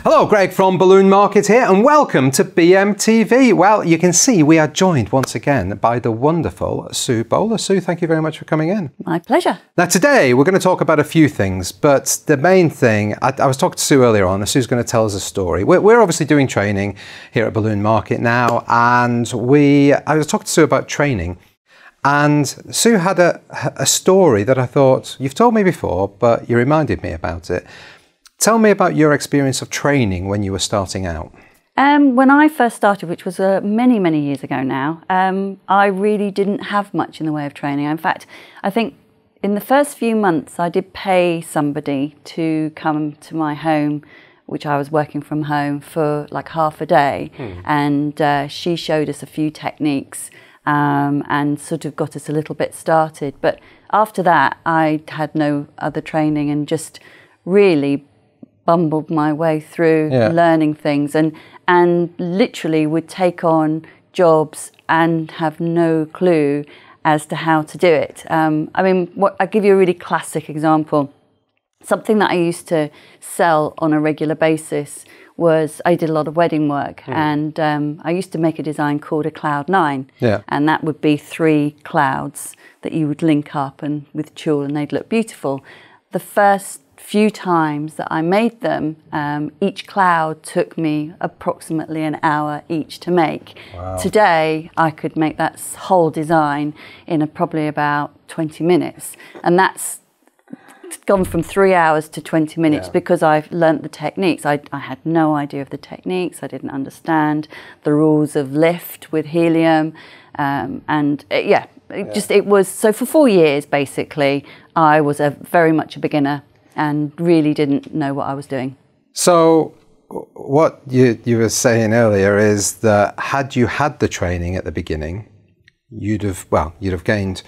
Hello, Greg from Balloon Market here, and welcome to BMTV. Well, you can see we are joined once again by the wonderful Sue Bowler. Sue, thank you very much for coming in. My pleasure. Now, today we're going to talk about a few things, but the main thing, I was talking to Sue earlier on, and Sue's going to tell us a story. We're obviously doing training here at Balloon Market now, and I was talking to Sue about training, and Sue had a story that I thought, you've told me before, but you reminded me about it. Tell me about your experience of training when you were starting out. When I first started, which was many, many years ago now, I really didn't have much in the way of training. In fact, I think in the first few months I did pay somebody to come to my home, which I was working from home, for like half a day. And she showed us a few techniques and sort of got us a little bit started. But after that, I had no other training and just really bumbled my way through learning things and literally would take on jobs and have no clue as to how to do it. I mean, I'll give you a really classic example. Something that I used to sell on a regular basis was, I did a lot of wedding work, and I used to make a design called a Cloud 9, and that would be 3 clouds that you would link up and with tulle, and they'd look beautiful. The first few times that I made them, each cloud took me approximately an hour each to make. Wow. Today, I could make that whole design in probably about 20 minutes. And that's gone from 3 hours to 20 minutes because I've learnt the techniques. I had no idea of the techniques. I didn't understand the rules of lift with helium. It was, so for 4 years, basically, I was very much a beginner and really didn't know what I was doing. So what you were saying earlier is that had you had the training at the beginning, you'd have gained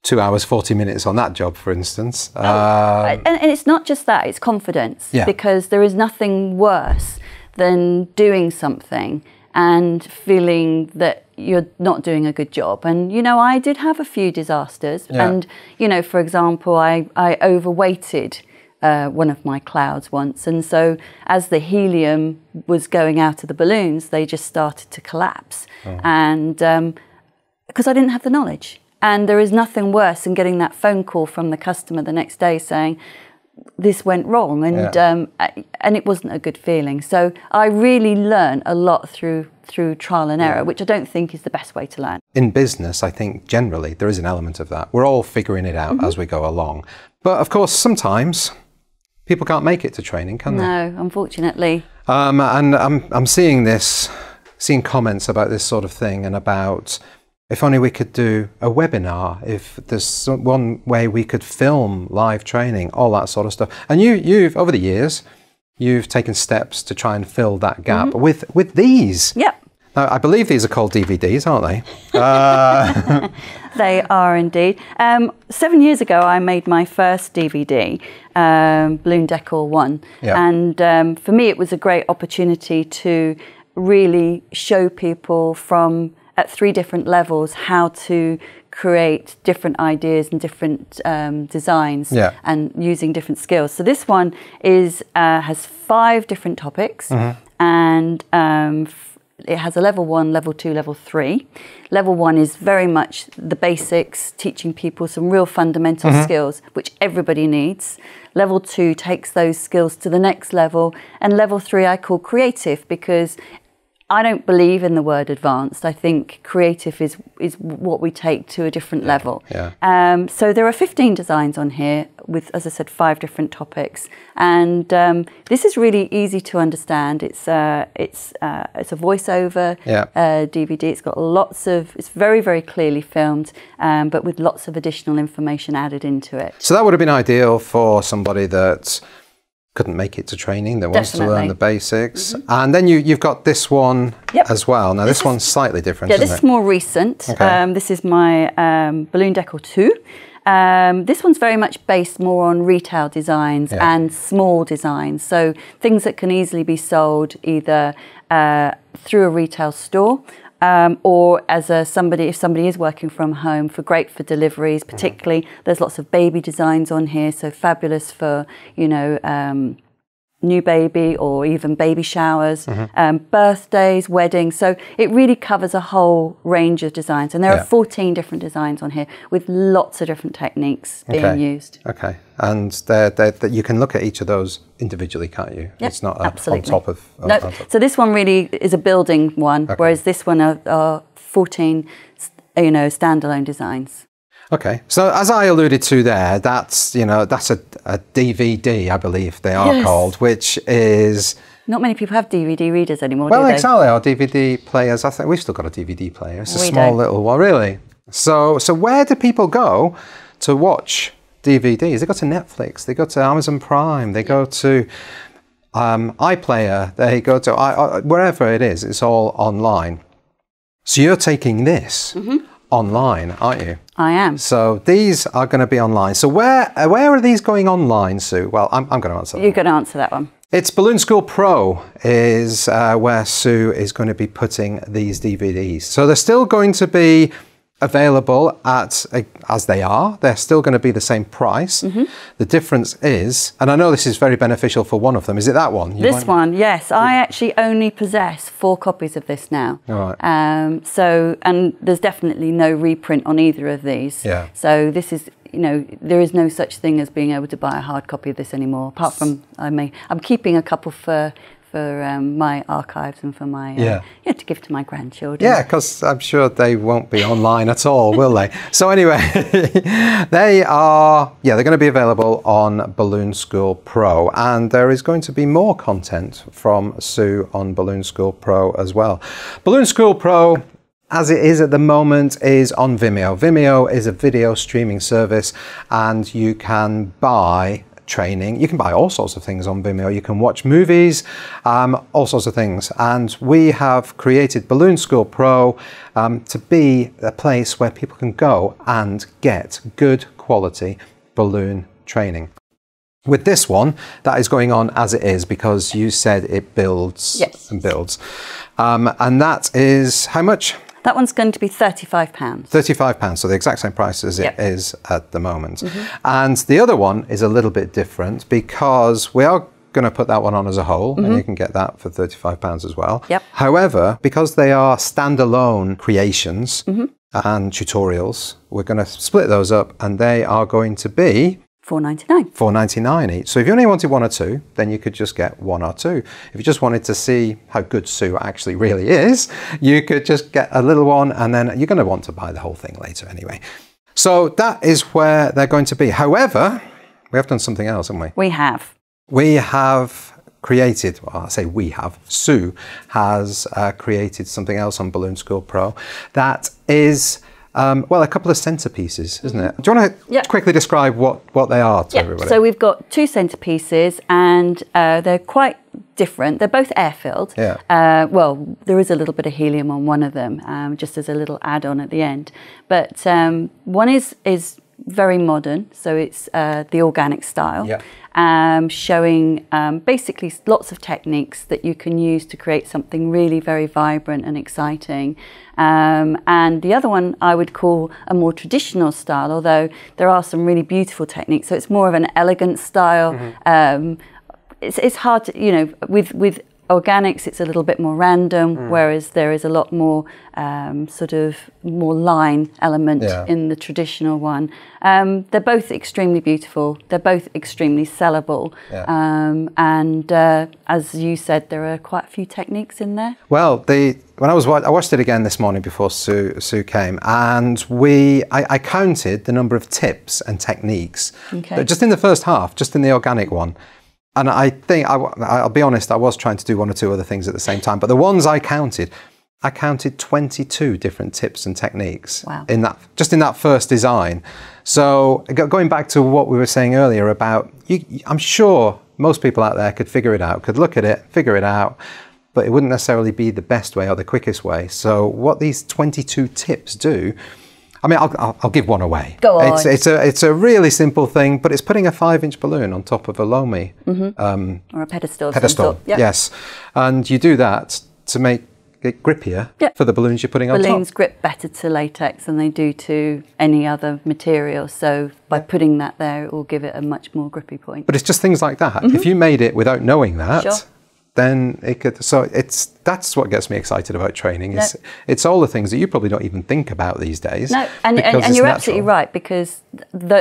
2 hours, 40 minutes on that job, for instance. And it's not just that, it's confidence. Because there is nothing worse than doing something and feeling that you're not doing a good job. And, you know, I did have a few disasters. And, you know, for example, I overweighted one of my clouds once. And so as the helium was going out of the balloons, they just started to collapse. And because I didn't have the knowledge. And there is nothing worse than getting that phone call from the customer the next day saying, this went wrong, and it wasn't a good feeling. So I really learned a lot through trial and error, which I don't think is the best way to learn. In business, I think generally there is an element of that. We're all figuring it out as we go along. But of course, sometimes people can't make it to training, can they? No, unfortunately. And I'm seeing comments about this sort of thing, and about if only we could do a webinar, if there's one way we could film live training, all that sort of stuff. And you've over the years, you've taken steps to try and fill that gap with these. Yep. Now, I believe these are called DVDs, aren't they? They are indeed. 7 years ago, I made my first DVD, Balloon Decor 1. And for me, it was a great opportunity to really show people at 3 different levels how to create different ideas and different designs and using different skills. So this one has 5 different topics, and it has a level 1, level 2, level 3. Level 1 is very much the basics, teaching people some real fundamental skills, which everybody needs. Level 2 takes those skills to the next level, and level 3 I call creative, because I don't believe in the word advanced. I think creative is what we take to a different level. So there are 15 designs on here with, as I said, 5 different topics. And this is really easy to understand. It's a voiceover DVD. It's got it's very, very clearly filmed, but with lots of additional information added into it. So that would have been ideal for somebody that couldn't make it to training, that wants to learn the basics. And then you've got this one as well. Now this one's slightly different, isn't it? This is more recent. This is my Balloon Decor 2. This one's very much based more on retail designs and small designs. So things that can easily be sold either through a retail store or as if somebody is working from home, great for deliveries. Particularly, there's lots of baby designs on here, so fabulous for new baby or even baby showers, birthdays, weddings. So it really covers a whole range of designs. And there are 14 different designs on here with lots of different techniques being used. Okay. And you can look at each of those individually, can't you? Yep, it's not absolutely. on top of... No. So this one really is a building one, whereas this one are 14, standalone designs. Okay, so as I alluded to there, that's a DVD, I believe they are called, which is... Not many people have DVD readers anymore, well, do they? exactly, our DVD players, I think we've still got a DVD player. It's a small little one, really. So where do people go to watch DVDs? They go to Netflix, they go to Amazon Prime, they go to iPlayer, they go to wherever it is, it's all online. So you're taking this online, aren't you? I am. So these are going to be online. So where are these going online, Sue? Well, I'm going to answer that. You're going to answer that one. It's Balloon School Pro is where Sue is going to be putting these DVDs. So they're still going to be available as they are. They're still going to be the same price. The difference is, and I know this is very beneficial for one of them. Is it that one? This one, yes. I actually only possess 4 copies of this now. All right. And there's definitely no reprint on either of these. Yeah. So this is, there is no such thing as being able to buy a hard copy of this anymore. Apart from, I'm keeping a couple for my archives and for my to give to my grandchildren. Yeah, because I'm sure they won't be online at all, will they? So anyway, they're going to be available on Balloon School Pro, and there is going to be more content from Sue on Balloon School Pro as well. Balloon School Pro, as it is at the moment, is on Vimeo. Vimeo is a video streaming service, and you can buy training. You can buy all sorts of things on Vimeo. You can watch movies, all sorts of things. And we have created Balloon School Pro to be a place where people can go and get good quality balloon training. With this one, that is going on as it is because you said it builds and builds. And that is how much? That one's going to be £35. £35, so the exact same price as it is at the moment. And the other one is a little bit different because we are going to put that one on as a whole, and you can get that for £35 as well. However, because they are standalone creations and tutorials, we're going to split those up, and they are going to be $4.99. $4.99 each. So if you only wanted 1 or 2, then you could just get 1 or 2. If you just wanted to see how good Sue actually really is, you could just get a little one, and then you're going to want to buy the whole thing later anyway. So that is where they're going to be. However, we have done something else, haven't we? We have. We have created, well, I say we have, Sue has created something else on Balloon School Pro that is... well, a couple of centerpieces, isn't it? Do you want to quickly describe what they are to everybody? So we've got 2 centerpieces, and they're quite different. They're both air-filled. Well, there is a little bit of helium on one of them, just as a little add-on at the end. But one is very modern, so it's the organic style, showing basically lots of techniques that you can use to create something really very vibrant and exciting. And the other one I would call a more traditional style, although there are some really beautiful techniques. So it's more of an elegant style. It's hard to, with organics, it's a little bit more random, whereas there is a lot more sort of more line element in the traditional one. They're both extremely beautiful. They're both extremely sellable. And as you said, there are quite a few techniques in there. Well, when I watched it again this morning before Sue came, and I counted the number of tips and techniques just in the first half, just in the organic one. And I think, I'll be honest, I was trying to do 1 or 2 other things at the same time. But the ones I counted 22 different tips and techniques in that first design. So going back to what we were saying earlier about, I'm sure most people out there could figure it out, could look at it, figure it out, but it wouldn't necessarily be the best way or the quickest way. So what these 22 tips do, I mean, I'll give one away. Go on. It's a really simple thing, but it's putting a 5-inch balloon on top of a Lomi. Or a pedestal. Yes. And you do that to make get grippier Yep. for the balloons you're putting on top. Balloons grip better to latex than they do to any other material. So by putting that there, it will give it a much more grippy point. But it's just things like that. If you made it without knowing that, Sure. then it could. So that's what gets me excited about training. Is it's all the things that you probably don't even think about these days. No, and you're absolutely right, because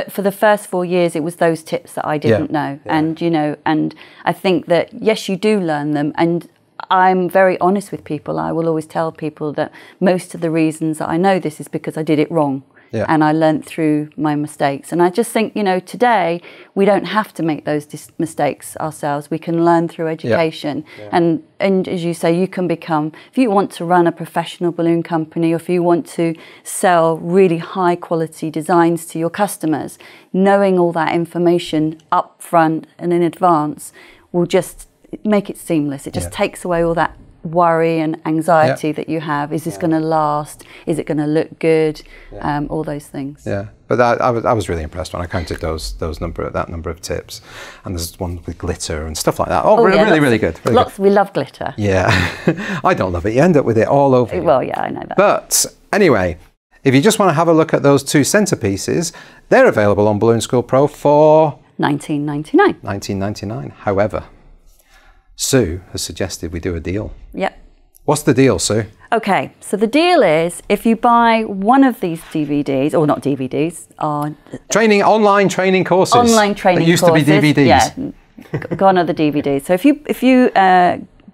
for the first 4 years, it was those tips that I didn't know. Yeah. And, you know, and I think that, yes, you do learn them. And I'm very honest with people. I will always tell people that most of the reasons that I know this is because I did it wrong. Yeah. And I learnt through my mistakes. And I just think, you know, today we don't have to make those mistakes ourselves. We can learn through education. Yeah. Yeah. And as you say, you can become, if you want to run a professional balloon company, or if you want to sell really high quality designs to your customers, knowing all that information up front and in advance will just make it seamless. It just takes away all that worry and anxiety that you have. Is this going to last? Is it going to look good? All those things. Yeah, but I was really impressed when I counted that number of tips, and there's one with glitter and stuff like that. Really good. Really good. We love glitter. Yeah, I don't love it. You end up with it all over you. Well, yeah, I know that. But anyway, if you just want to have a look at those 2 centerpieces, they're available on Balloon School Pro for $19.99. $19.99. However, Sue has suggested we do a deal. Yep. What's the deal, Sue? Okay, so the deal is if you buy one of these DVDs, or not DVDs, online training courses. Online training courses. That used to be DVDs. Yeah, gone are the DVDs. So if you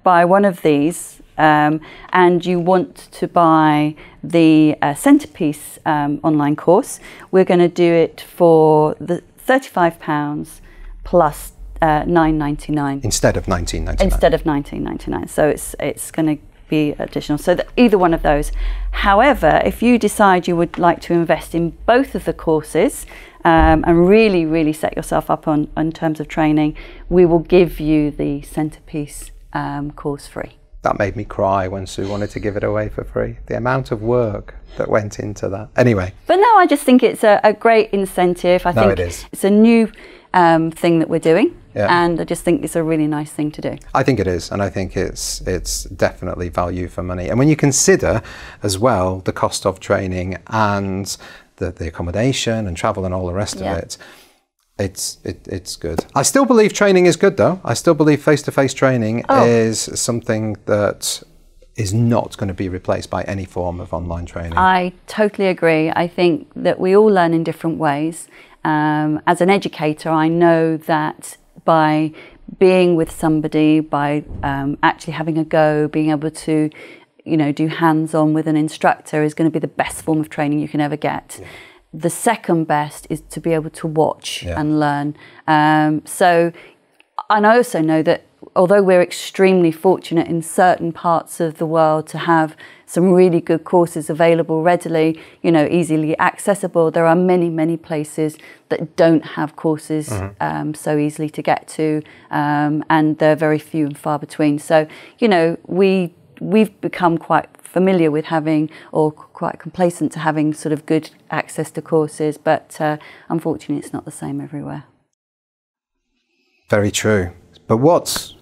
buy one of these and you want to buy the Centerpiece online course, we're going to do it for the £35 plus $9.99 instead of $19.99. Instead of $19.99. So it's going to be additional. So either one of those. However, if you decide you would like to invest in both of the courses and really set yourself up in terms of training, we will give you the Centerpiece course free. That made me cry when Sue wanted to give it away for free. The amount of work that went into that. Anyway. But no, I just think it's a great incentive. I think it's a new thing that we're doing. Yeah. And I just think it's a really nice thing to do. I think it is, and I think it's definitely value for money. And when you consider as well the cost of training and the accommodation and travel and all the rest of it, it's good. I still believe training is good, though. I still believe face-to-face training is something that is not going to be replaced by any form of online training. I totally agree. I think that we all learn in different ways. As an educator, I know that by being with somebody, by actually having a go, being able to, you know, do hands-on with an instructor is going to be the best form of training you can ever get. Yeah. The second best is to be able to watch and learn. And I also know that although we're extremely fortunate in certain parts of the world to have some really good courses available readily, you know, easily accessible, there are many places that don't have courses so easily to get to, and they're very few and far between. So, you know, we've become quite familiar with having, or quite complacent to having, sort of good access to courses, but unfortunately it's not the same everywhere. Very true. But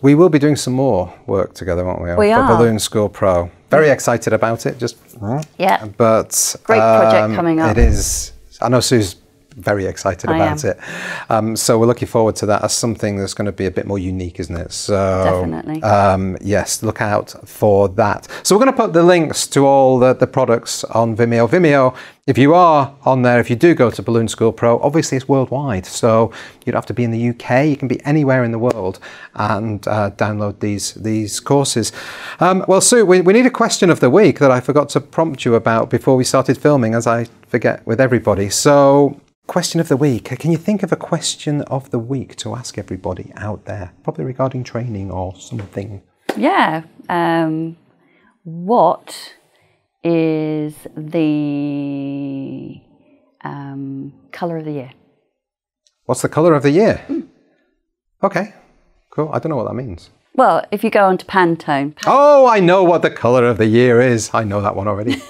we will be doing some more work together, won't we? We are. For Balloon School Pro. Very excited about it. Yeah. But great project coming up. It is. I know Sue's very excited about it. So we're looking forward to that as something that's going to be a bit more unique, isn't it? So definitely. Yes, look out for that. So we're going to put the links to all the products on Vimeo. Vimeo, if you are on there, if you do go to Balloon School Pro, obviously it's worldwide. So you don't have to be in the UK. You can be anywhere in the world and download these courses. Well, Sue, we need a question of the week that I forgot to prompt you about before we started filming, as I forget with everybody. So, question of the week. Can you think of a question of the week to ask everybody out there, probably regarding training or something? Yeah. What is the colour of the year? What's the colour of the year? Okay, cool. I don't know what that means. Well, if you go on to Pantone. Oh, I know what the colour of the year is. I know that one already.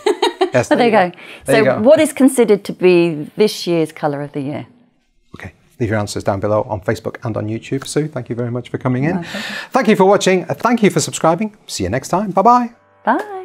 Yes, there you go. So what is considered to be this year's colour of the year? Okay, leave your answers down below on Facebook and on YouTube. Sue, thank you very much for coming in. Thank you for watching. Thank you for subscribing. See you next time. Bye-bye. Bye.